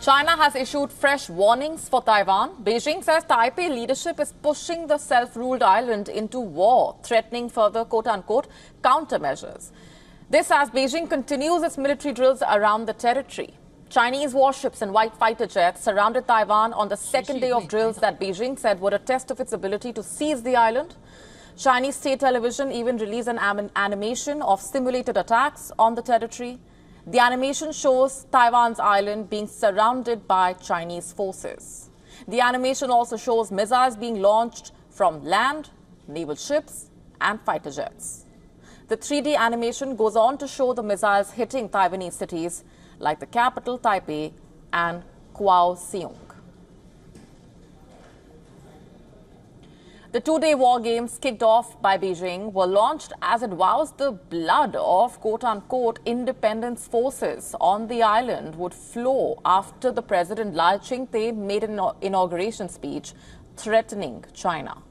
China has issued fresh warnings for Taiwan. Beijing says Taipei leadership is pushing the self-ruled island into war, threatening further quote-unquote countermeasures. This as Beijing continues its military drills around the territory. Chinese warships and white fighter jets surrounded Taiwan on the second day of drills that Beijing said were a test of its ability to seize the island. Chinese state television even released an animation of simulated attacks on the territory. The animation shows Taiwan's island being surrounded by Chinese forces. The animation also shows missiles being launched from land, naval ships, and fighter jets. The 3D animation goes on to show the missiles hitting Taiwanese cities like the capital, Taipei, and Kaohsiung. The two-day war games kicked off by Beijing were launched as it vows the blood of quote-unquote independence forces on the island would flow after the President Lai Ching-te made an inauguration speech threatening China.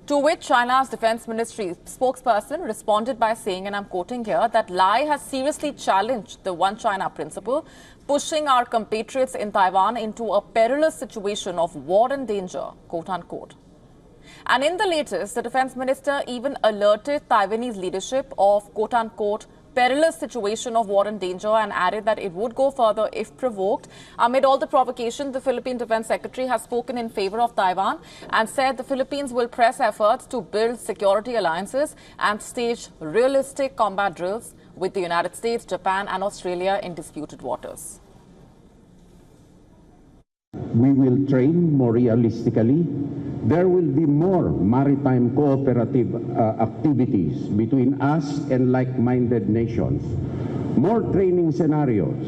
To which China's Defense Ministry spokesperson responded by saying, and I'm quoting here, that Lai has seriously challenged the One China principle, pushing our compatriots in Taiwan into a perilous situation of war and danger, quote unquote. And in the latest, the defense minister even alerted Taiwanese leadership of quote unquote perilous situation of war and danger and added that it would go further if provoked. Amid all the provocation, the Philippine Defense Secretary has spoken in favor of Taiwan and said the Philippines will press efforts to build security alliances and stage realistic combat drills with the United States, Japan and Australia in disputed waters. We will train more realistically. There will be more maritime cooperative activities between us and like-minded nations, more training scenarios,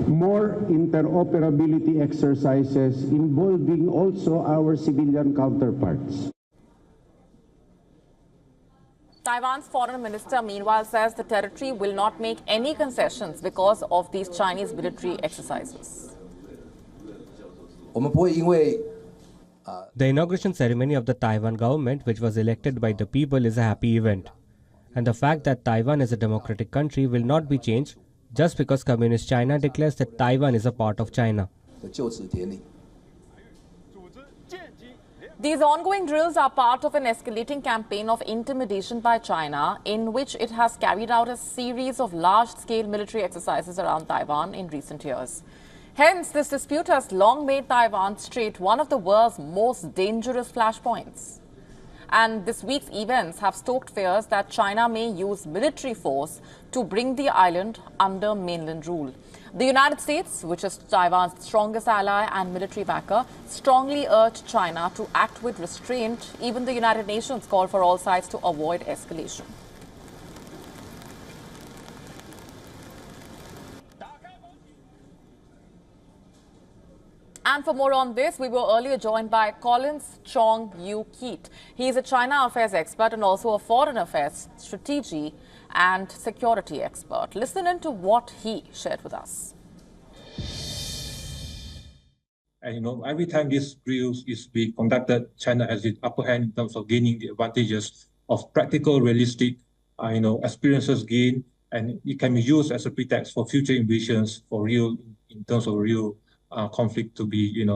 more interoperability exercises involving also our civilian counterparts. Taiwan's foreign minister, meanwhile, says the territory will not make any concessions because of these Chinese military exercises. The inauguration ceremony of the Taiwan government, which was elected by the people, is a happy event. And the fact that Taiwan is a democratic country will not be changed just because Communist China declares that Taiwan is a part of China. These ongoing drills are part of an escalating campaign of intimidation by China, in which it has carried out a series of large-scale military exercises around Taiwan in recent years. Hence, this dispute has long made Taiwan Strait one of the world's most dangerous flashpoints. And this week's events have stoked fears that China may use military force to bring the island under mainland rule. The United States, which is Taiwan's strongest ally and military backer, strongly urged China to act with restraint. Even the United Nations called for all sides to avoid escalation. And for more on this, we were earlier joined by Collins Chong Yu Keat. He is a China affairs expert and also a foreign affairs strategy and security expert. Listen in to what he shared with us. And every time this drill is being conducted, China has the upper hand in terms of gaining the advantages of practical, realistic, experiences gained, and it can be used as a pretext for future invasions, for real, in terms of real conflict to be,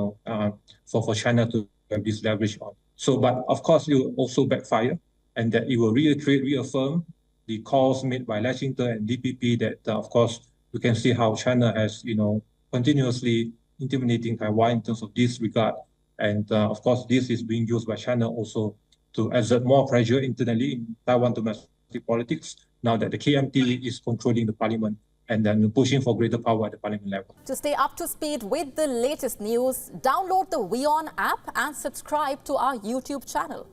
for China to have this leverage on. So, but of course, it will also backfire, and that it will reaffirm the calls made by Lai Ching-te and DPP that, of course, you can see how China has, continuously intimidating Taiwan in terms of this regard. And of course, this is being used by China also to exert more pressure internally in Taiwan domestic politics, now that the KMT is controlling the parliament and then pushing for greater power at the parliament level. To stay up to speed with the latest news, download the WION app and subscribe to our YouTube channel.